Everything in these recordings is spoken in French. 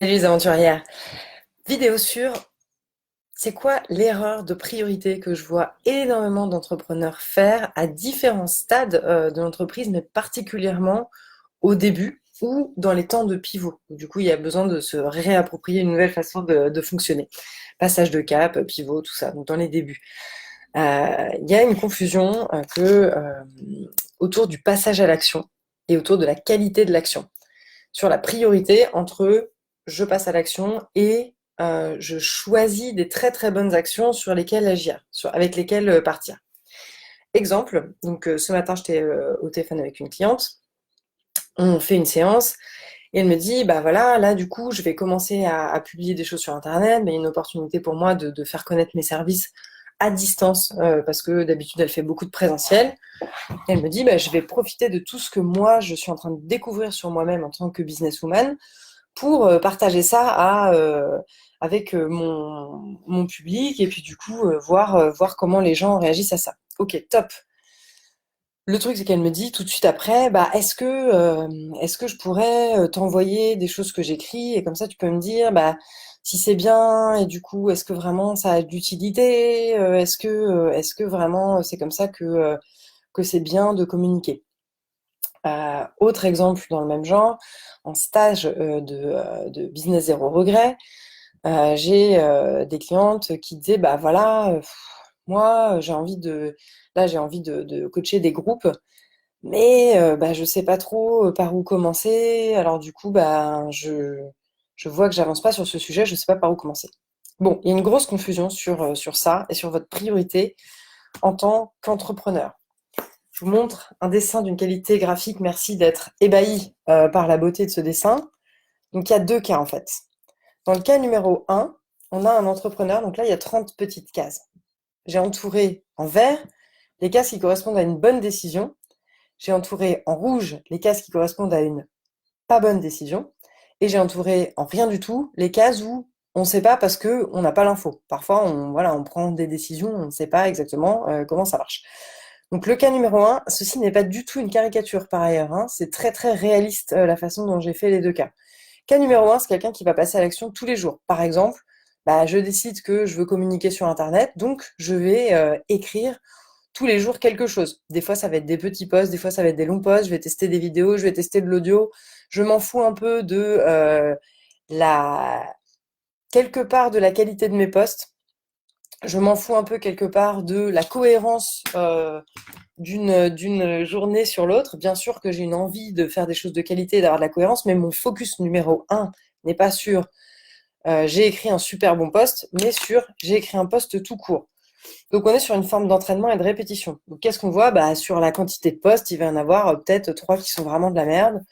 Salut les aventurières. Vidéo sur c'est quoi l'erreur de priorité que je vois énormément d'entrepreneurs faire à différents stades de l'entreprise, mais particulièrement au début ou dans les temps de pivot. Du coup, il y a besoin de se réapproprier une nouvelle façon de fonctionner. Passage de cap, pivot, tout ça, donc dans les débuts. Il y a une confusion autour du passage à l'action et autour de la qualité de l'action sur la priorité entre je passe à l'action et je choisis des très très bonnes actions sur lesquelles agir, avec lesquelles partir. Exemple, donc ce matin j'étais au téléphone avec une cliente, on fait une séance et elle me dit bah voilà, là du coup je vais commencer à publier des choses sur internet, mais il y a une opportunité pour moi de faire connaître mes services à distance parce que d'habitude elle fait beaucoup de présentiel. Et elle me dit bah, je vais profiter de tout ce que moi je suis en train de découvrir sur moi-même en tant que businesswoman pour partager ça avec mon public et puis du coup voir comment les gens réagissent à ça. Ok, top. Le truc, c'est qu'elle me dit tout de suite après, bah, est-ce que je pourrais t'envoyer des choses que j'écris et comme ça tu peux me dire bah, si c'est bien et du coup est-ce que vraiment ça a de l'utilité, est-ce que vraiment c'est comme ça que c'est bien de communiquer. Autre exemple dans le même genre, en stage de business zéro regret, j'ai des clientes qui disaient bah voilà, moi j'ai envie de coacher des groupes, mais bah, je sais pas trop par où commencer. Alors du coup, bah, je vois que j'avance pas sur ce sujet, je sais pas par où commencer. Bon, il y a une grosse confusion sur ça et sur votre priorité en tant qu'entrepreneur. Je vous montre un dessin d'une qualité graphique. Merci d'être ébahi par la beauté de ce dessin. Donc, il y a deux cas en fait. Dans le cas numéro un, on a un entrepreneur. Donc là, il y a 30 petites cases. J'ai entouré en vert les cases qui correspondent à une bonne décision. J'ai entouré en rouge les cases qui correspondent à une pas bonne décision. Et j'ai entouré en rien du tout les cases où on ne sait pas parce qu'on n'a pas l'info. Parfois, on prend des décisions, on ne sait pas exactement comment ça marche. Donc le cas numéro un, ceci n'est pas du tout une caricature par ailleurs, hein. C'est très très réaliste la façon dont j'ai fait les deux cas. Cas numéro un, c'est quelqu'un qui va passer à l'action tous les jours. Par exemple, bah, je décide que je veux communiquer sur Internet, donc je vais écrire tous les jours quelque chose. Des fois, ça va être des petits posts, des fois, ça va être des longs posts, je vais tester des vidéos, je vais tester de l'audio. Je m'en fous un peu de la quelque part de la qualité de mes posts. Je m'en fous un peu quelque part de la cohérence d'une journée sur l'autre. Bien sûr que j'ai une envie de faire des choses de qualité et d'avoir de la cohérence, mais mon focus numéro un n'est pas sur j'ai écrit un super bon post, mais sur j'ai écrit un post tout court. Donc on est sur une forme d'entraînement et de répétition. Donc qu'est-ce qu'on voit bah, sur la quantité de posts, il va y en avoir peut-être trois qui sont vraiment de la merde.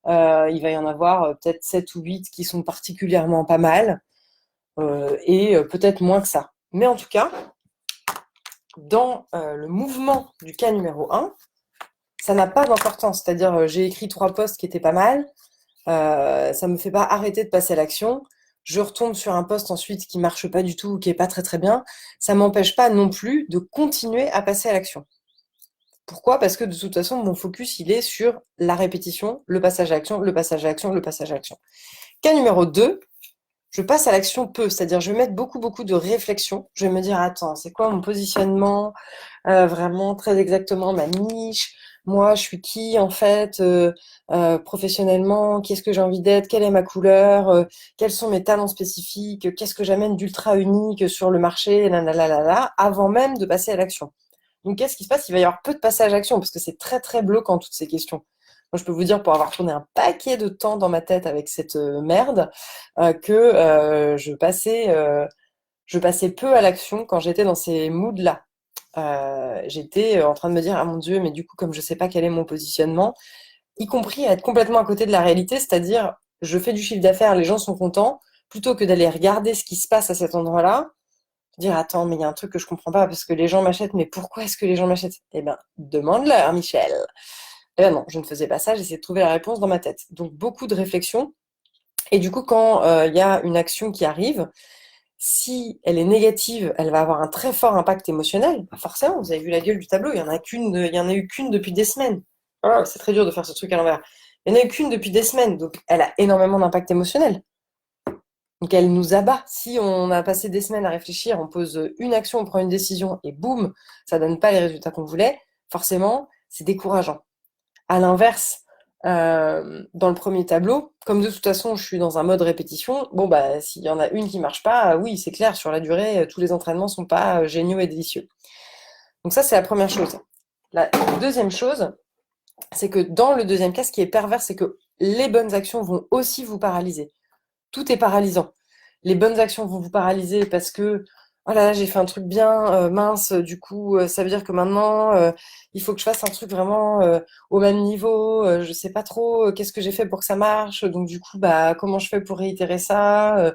Il va y en avoir peut-être 7 ou 8 qui sont particulièrement pas mal, et peut-être moins que ça. Mais en tout cas, dans le mouvement du cas numéro un, ça n'a pas d'importance. C'est-à-dire, j'ai écrit trois posts qui étaient pas mal, ça me fait pas arrêter de passer à l'action. Je retombe sur un post ensuite qui marche pas du tout ou qui est pas très très bien. Ça m'empêche pas non plus de continuer à passer à l'action. Pourquoi? Parce que de toute façon, mon focus, il est sur la répétition, le passage à l'action, le passage à l'action, le passage à l'action. Cas numéro 2, je passe à l'action peu, c'est-à-dire je vais mettre beaucoup de réflexion. Je vais me dire, attends, c'est quoi mon positionnement, vraiment très exactement ma niche. Moi, je suis qui en fait professionnellement? Qu'est-ce que j'ai envie d'être? Quelle est ma couleur? Quels sont mes talents spécifiques? Qu'est-ce que j'amène d'ultra unique sur le marché? Avant même de passer à l'action. Donc, qu'est-ce qui se passe? Il va y avoir peu de passage à l'action parce que c'est très très bloquant toutes ces questions. Moi, je peux vous dire pour avoir tourné un paquet de temps dans ma tête avec cette merde que je passais peu à l'action quand j'étais dans ces moods-là. J'étais en train de me dire, ah mon Dieu, mais du coup, comme je sais pas quel est mon positionnement, y compris à être complètement à côté de la réalité, c'est-à-dire, je fais du chiffre d'affaires, les gens sont contents, plutôt que d'aller regarder ce qui se passe à cet endroit-là, dire, attends, mais il y a un truc que je comprends pas parce que les gens m'achètent, mais pourquoi est-ce que les gens m'achètent? Eh ben, demande-leur, Michel. Eh ben non, je ne faisais pas ça, j'essayais de trouver la réponse dans ma tête. Donc, beaucoup de réflexion. Et du coup, quand il y a une action qui arrive, si elle est négative, elle va avoir un très fort impact émotionnel. Forcément, vous avez vu la gueule du tableau, il y en a eu qu'une depuis des semaines. Oh, c'est très dur de faire ce truc à l'envers. Il n'y en a eu qu'une depuis des semaines, donc elle a énormément d'impact émotionnel. Donc elle nous abat. Si on a passé des semaines à réfléchir, on pose une action, on prend une décision et boum, ça donne pas les résultats qu'on voulait, forcément, c'est décourageant. À l'inverse, dans le premier tableau, comme de toute façon je suis dans un mode répétition, bon bah s'il y en a une qui marche pas, oui c'est clair, sur la durée, tous les entraînements sont pas géniaux et délicieux. Donc ça c'est la première chose. La deuxième chose, c'est que dans le deuxième cas, ce qui est pervers, c'est que les bonnes actions vont aussi vous paralyser. Tout est paralysant. Les bonnes actions vont vous paralyser parce que oh là là, j'ai fait un truc bien, mince, du coup, ça veut dire que maintenant, il faut que je fasse un truc vraiment au même niveau, je sais pas trop qu'est-ce que j'ai fait pour que ça marche, donc du coup, bah, comment je fais pour réitérer ça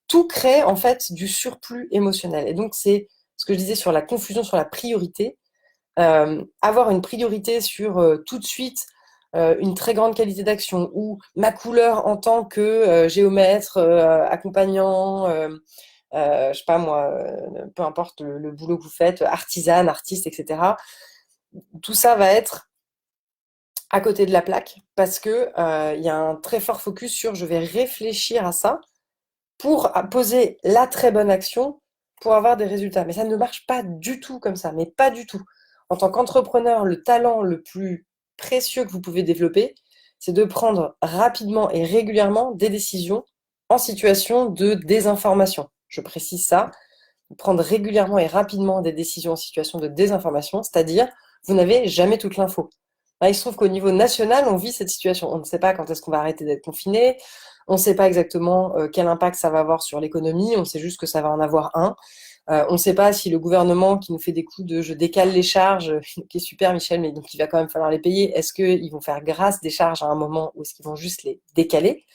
tout crée en fait du surplus émotionnel. Et donc, c'est ce que je disais sur la confusion, sur la priorité. Avoir une priorité sur tout de suite une très grande qualité d'action ou ma couleur en tant que géomètre, accompagnant, je sais pas moi, peu importe le boulot que vous faites, artisane, artiste, etc. Tout ça va être à côté de la plaque parce que il y a un très fort focus sur je vais réfléchir à ça pour poser la très bonne action pour avoir des résultats. Mais ça ne marche pas du tout comme ça, mais pas du tout. En tant qu'entrepreneur, le talent le plus précieux que vous pouvez développer, c'est de prendre rapidement et régulièrement des décisions en situation de désinformation. Je précise ça, prendre régulièrement et rapidement des décisions en situation de désinformation, c'est-à-dire vous n'avez jamais toute l'info. Il se trouve qu'au niveau national, on vit cette situation. On ne sait pas quand est-ce qu'on va arrêter d'être confiné, on ne sait pas exactement quel impact ça va avoir sur l'économie, on sait juste que ça va en avoir un. On ne sait pas si le gouvernement qui nous fait des coups de je décale les charges, qui est super Michel, mais donc il va quand même falloir les payer, est-ce qu'ils vont faire grâce des charges à un moment ou est-ce qu'ils vont juste les décaler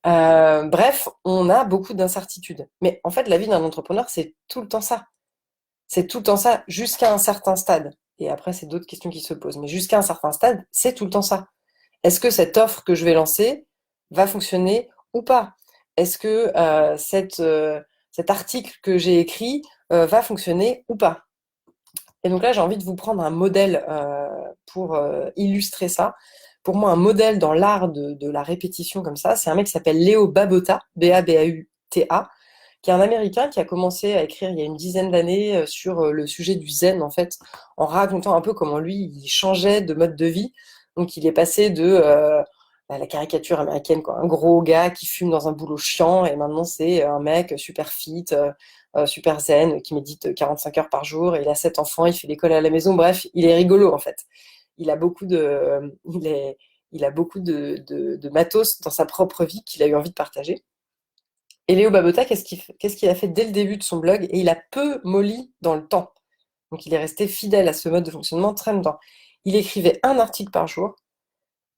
bref, on a beaucoup d'incertitudes. Mais en fait, la vie d'un entrepreneur, c'est tout le temps ça. C'est tout le temps ça jusqu'à un certain stade. Et après, c'est d'autres questions qui se posent. Mais jusqu'à un certain stade, c'est tout le temps ça. Est-ce que cette offre que je vais lancer va fonctionner ou pas? Est-ce que cet article que j'ai écrit va fonctionner ou pas? Et donc là, j'ai envie de vous prendre un modèle pour illustrer ça. Pour moi, un modèle dans l'art de la répétition comme ça, c'est un mec qui s'appelle Léo Babauta, Babauta, qui est un Américain qui a commencé à écrire il y a une dizaine d'années sur le sujet du zen, en fait, en racontant un peu comment lui, il changeait de mode de vie. Donc, il est passé de la caricature américaine, quoi, un gros gars qui fume dans un boulot chiant, et maintenant, c'est un mec super fit, super zen, qui médite 45 heures par jour, et il a 7 enfants, il fait l'école à la maison. Bref, il est rigolo, en fait. Il a beaucoup il a beaucoup de matos dans sa propre vie qu'il a eu envie de partager. Et Léo Babota, qu'est-ce qu'il a fait dès le début de son blog? Et il a peu molli dans le temps. Donc il est resté fidèle à ce mode de fonctionnement très longtemps. Il écrivait un article par jour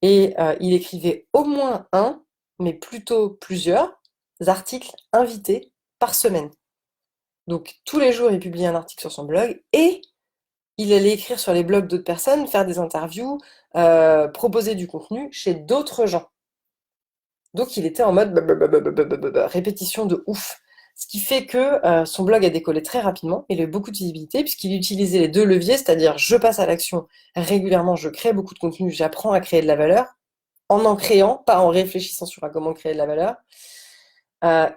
et il écrivait au moins un, mais plutôt plusieurs articles invités par semaine. Donc tous les jours, il publiait un article sur son blog et il allait écrire sur les blogs d'autres personnes, faire des interviews, proposer du contenu chez d'autres gens. Donc il était en mode répétition de ouf. Ce qui fait que son blog a décollé très rapidement, il a eu beaucoup de visibilité puisqu'il utilisait les deux leviers, c'est-à-dire je passe à l'action régulièrement, je crée beaucoup de contenu, j'apprends à créer de la valeur, en créant, pas en réfléchissant sur comment créer de la valeur.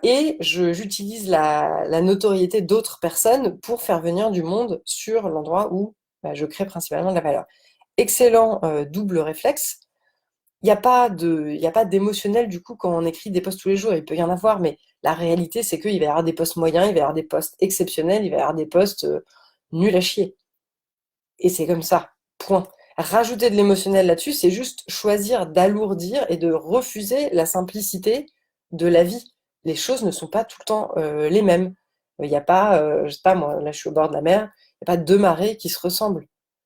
Et j'utilise la notoriété d'autres personnes pour faire venir du monde sur l'endroit où je crée principalement de la valeur. Excellent double réflexe. Il y a pas d'émotionnel du coup quand on écrit des posts tous les jours. Il peut y en avoir, mais la réalité c'est qu'il va y avoir des posts moyens, il va y avoir des posts exceptionnels, il va y avoir des posts nuls à chier. Et c'est comme ça. Point. Rajouter de l'émotionnel là-dessus, c'est juste choisir d'alourdir et de refuser la simplicité de la vie. Les choses ne sont pas tout le temps les mêmes. Il n'y a pas, je sais pas moi, là je suis au bord de la mer, il n'y a pas deux marées qui se ressemblent.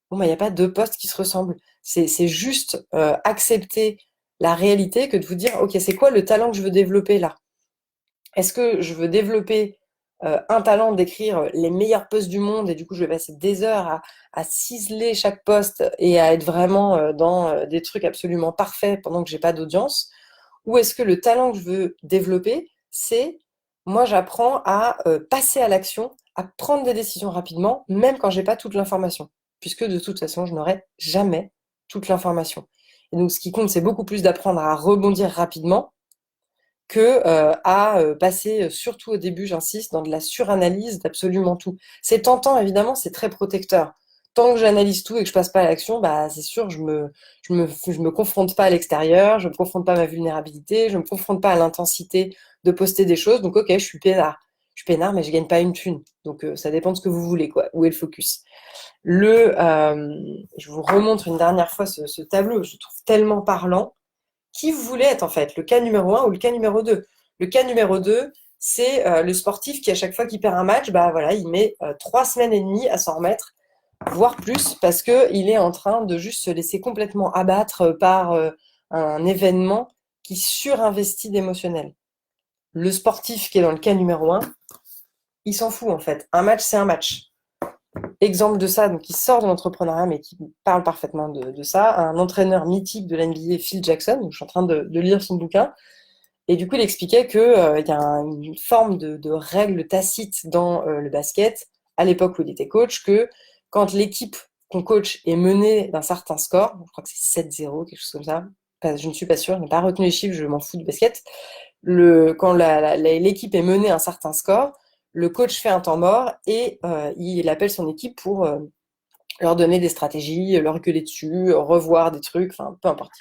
Bon, bah, il n'y a pas deux postes qui se ressemblent. C'est juste accepter la réalité que de vous dire, ok, c'est quoi le talent que je veux développer là? Est-ce que je veux développer un talent d'écrire les meilleurs posts du monde et du coup je vais passer des heures à ciseler chaque post et à être vraiment dans des trucs absolument parfaits pendant que j'ai pas d'audience? Ou est-ce que le talent que je veux développer, c'est moi j'apprends à passer à l'action, à prendre des décisions rapidement, même quand j'ai pas toute l'information, puisque de toute façon je n'aurai jamais toute l'information. Et donc ce qui compte, c'est beaucoup plus d'apprendre à rebondir rapidement que à passer, surtout au début, j'insiste, dans de la suranalyse d'absolument tout. C'est tentant, évidemment, c'est très protecteur. Tant que j'analyse tout et que je passe pas à l'action, bah c'est sûr, je me confronte pas à l'extérieur, je me confronte pas à ma vulnérabilité, je me confronte pas à l'intensité de poster des choses. Donc ok, je suis peinard. Je suis peinard, mais je gagne pas une thune. Donc ça dépend de ce que vous voulez, quoi. Où est le focus? Je vous remontre une dernière fois ce tableau, je le trouve tellement parlant. Qui vous voulez être en fait, le cas numéro un ou le cas numéro 2? Le cas numéro 2, c'est le sportif qui, à chaque fois qu'il perd un match, bah voilà, il met 3 semaines et demie à s'en remettre, voire plus, parce qu'il est en train de juste se laisser complètement abattre par un événement qui surinvestit d'émotionnel. Le sportif qui est dans le cas numéro un, il s'en fout en fait. Un match, c'est un match. Exemple de ça, donc qui sort de l'entrepreneuriat, mais qui parle parfaitement de ça, un entraîneur mythique de l'NBA, Phil Jackson, donc je suis en train de lire son bouquin, et du coup il expliquait qu'il y a une forme de règle tacite dans le basket, à l'époque où il était coach, que quand l'équipe qu'on coach est menée d'un certain score, je crois que c'est 7-0, quelque chose comme ça, je ne suis pas sûre, je n'ai pas retenu les chiffres, je m'en fous du basket, quand l'équipe est menée à un certain score, le coach fait un temps mort et il appelle son équipe pour leur donner des stratégies, leur gueuler dessus, revoir des trucs, enfin peu importe.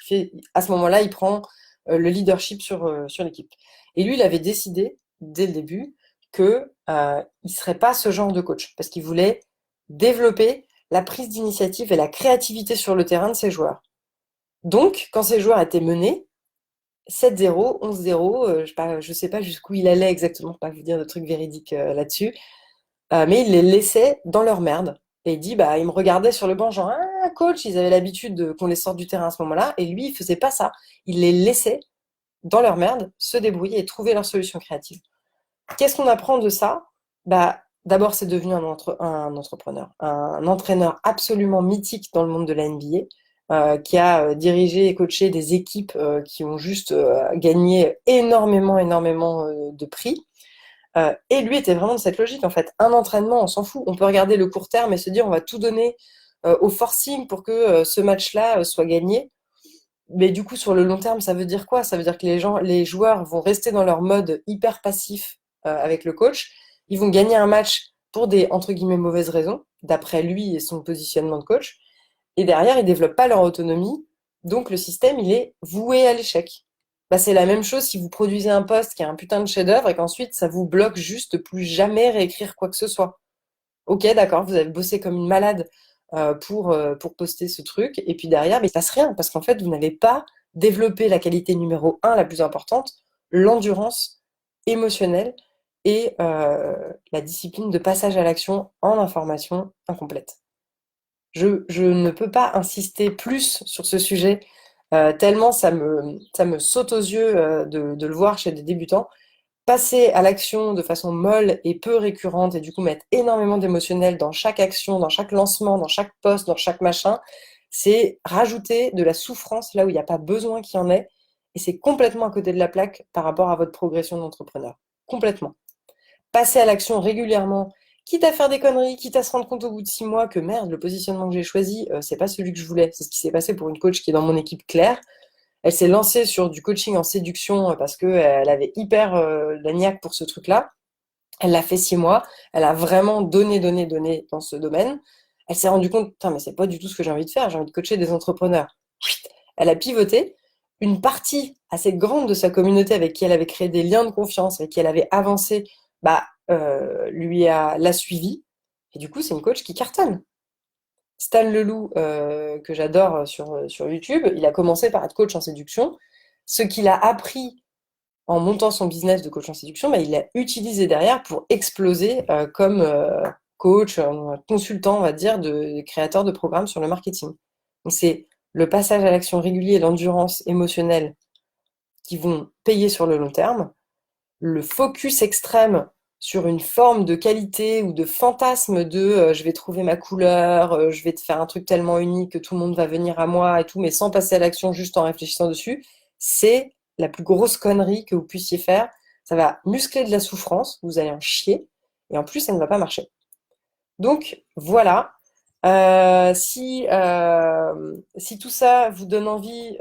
À ce moment-là, il prend le leadership sur l'équipe. Et lui, il avait décidé dès le début que il serait pas ce genre de coach parce qu'il voulait développer la prise d'initiative et la créativité sur le terrain de ses joueurs. Donc, quand ses joueurs étaient menés, 7-0, 11-0, je sais pas jusqu'où il allait exactement, pour pas vous dire de trucs véridiques là-dessus, mais il les laissait dans leur merde. Et il dit, bah, il me regardait sur le banc, genre, ah, coach, ils avaient l'habitude qu'on les sorte du terrain à ce moment-là, et lui, il faisait pas ça. Il les laissait dans leur merde, se débrouiller et trouver leur solution créative. Qu'est-ce qu'on apprend de ça? Bah, d'abord, c'est devenu un entrepreneur, un entraîneur absolument mythique dans le monde de la NBA, qui a dirigé et coaché des équipes qui ont juste gagné énormément, énormément de prix. Et lui était vraiment de cette logique, en fait. Un entraînement, on s'en fout. On peut regarder le court terme et se dire, on va tout donner au forcing pour que ce match-là soit gagné. Mais du coup, sur le long terme, ça veut dire quoi? Ça veut dire que les joueurs vont rester dans leur mode hyper passif avec le coach. Ils vont gagner un match pour des, entre guillemets, mauvaises raisons, d'après lui et son positionnement de coach. Et derrière, ils développent pas leur autonomie. Donc, le système, il est voué à l'échec. Bah, c'est la même chose si vous produisez un post qui est un putain de chef-d'œuvre et qu'ensuite, ça vous bloque juste de plus jamais réécrire quoi que ce soit. Ok, d'accord, vous avez bossé comme une malade pour poster ce truc, et puis derrière, mais il ne se passe rien, parce qu'en fait, vous n'avez pas développé la qualité numéro un, la plus importante, l'endurance émotionnelle et la discipline de passage à l'action en information incomplète. Je ne peux pas insister plus sur ce sujet, tellement ça me saute aux yeux de le voir chez des débutants. Passer à l'action de façon molle et peu récurrente et du coup mettre énormément d'émotionnel dans chaque action, dans chaque lancement, dans chaque poste, dans chaque machin, c'est rajouter de la souffrance là où il n'y a pas besoin qu'il y en ait et c'est complètement à côté de la plaque par rapport à votre progression d'entrepreneur. Complètement. Passer à l'action régulièrement, quitte à faire des conneries, quitte à se rendre compte au bout de 6 mois que merde, le positionnement que j'ai choisi, c'est pas celui que je voulais. C'est ce qui s'est passé pour une coach qui est dans mon équipe Claire. Elle s'est lancée sur du coaching en séduction parce qu'elle avait hyper la niaque pour ce truc-là. Elle l'a fait 6 mois. Elle a vraiment donné, donné, donné dans ce domaine. Elle s'est rendue compte, putain, mais c'est pas du tout ce que j'ai envie de faire. J'ai envie de coacher des entrepreneurs. Elle a pivoté. Une partie assez grande de sa communauté avec qui elle avait créé des liens de confiance, avec qui elle avait avancé, bah, l'a suivie. Et du coup, c'est une coach qui cartonne. Stan Leloup, que j'adore sur YouTube, il a commencé par être coach en séduction. Ce qu'il a appris en montant son business de coach en séduction, bah, il l'a utilisé derrière pour exploser comme coach, consultant, on va dire, de créateur de programmes sur le marketing. Donc c'est le passage à l'action régulier et l'endurance émotionnelle qui vont payer sur le long terme, le focus extrême sur une forme de qualité ou de fantasme de je vais trouver ma couleur, je vais te faire un truc tellement unique que tout le monde va venir à moi et tout, mais sans passer à l'action, juste en réfléchissant dessus, c'est la plus grosse connerie que vous puissiez faire. Ça va muscler de la souffrance, vous allez en chier, et en plus, ça ne va pas marcher. Donc voilà. Si tout ça vous donne envie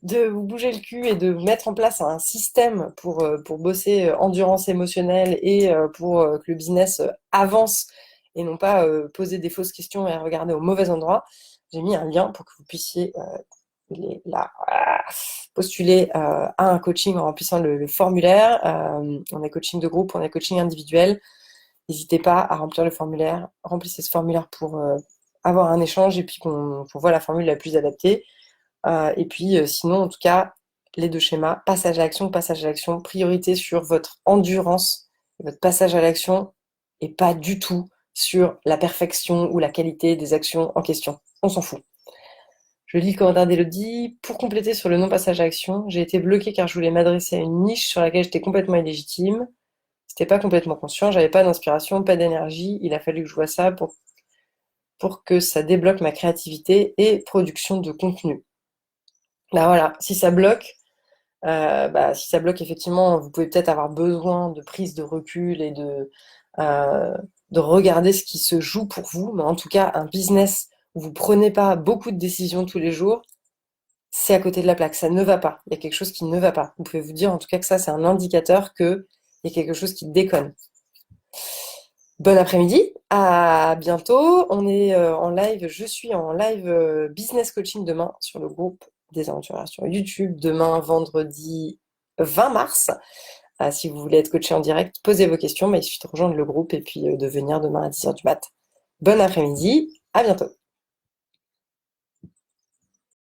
de vous bouger le cul et de mettre en place un système pour bosser endurance émotionnelle et pour que le business avance et non pas poser des fausses questions et regarder au mauvais endroit, j'ai mis un lien pour que vous puissiez postuler à un coaching en remplissant le formulaire. On a coaching de groupe, on a coaching individuel. N'hésitez pas à remplir le formulaire. Remplissez ce formulaire pour avoir un échange et puis qu'on voit la formule la plus adaptée. Et puis, sinon, en tout cas, les deux schémas, passage à l'action, priorité sur votre endurance, votre passage à l'action, et pas du tout sur la perfection ou la qualité des actions en question. On s'en fout. Je lis le commentaire d'Elodie. Pour compléter sur le non-passage à l'action, j'ai été bloquée car je voulais m'adresser à une niche sur laquelle j'étais complètement illégitime. C'était pas complètement conscient, j'avais pas d'inspiration, pas d'énergie. Il a fallu que je vois ça pour que ça débloque ma créativité et production de contenu. Là voilà, si ça bloque effectivement, vous pouvez peut-être avoir besoin de prise de recul et euh, de regarder ce qui se joue pour vous. Mais en tout cas, un business où vous prenez pas beaucoup de décisions tous les jours, c'est à côté de la plaque. Ça ne va pas. Il y a quelque chose qui ne va pas. Vous pouvez vous dire en tout cas que ça, c'est un indicateur qu'il y a quelque chose qui déconne. Bon après-midi, à bientôt. On est en live, je suis en live business coaching demain sur le groupe des aventuriers sur YouTube, demain vendredi 20 mars. Si vous voulez être coaché en direct, posez vos questions, mais il suffit de rejoindre le groupe et puis de venir demain à 10h du mat. Bon après-midi, à bientôt.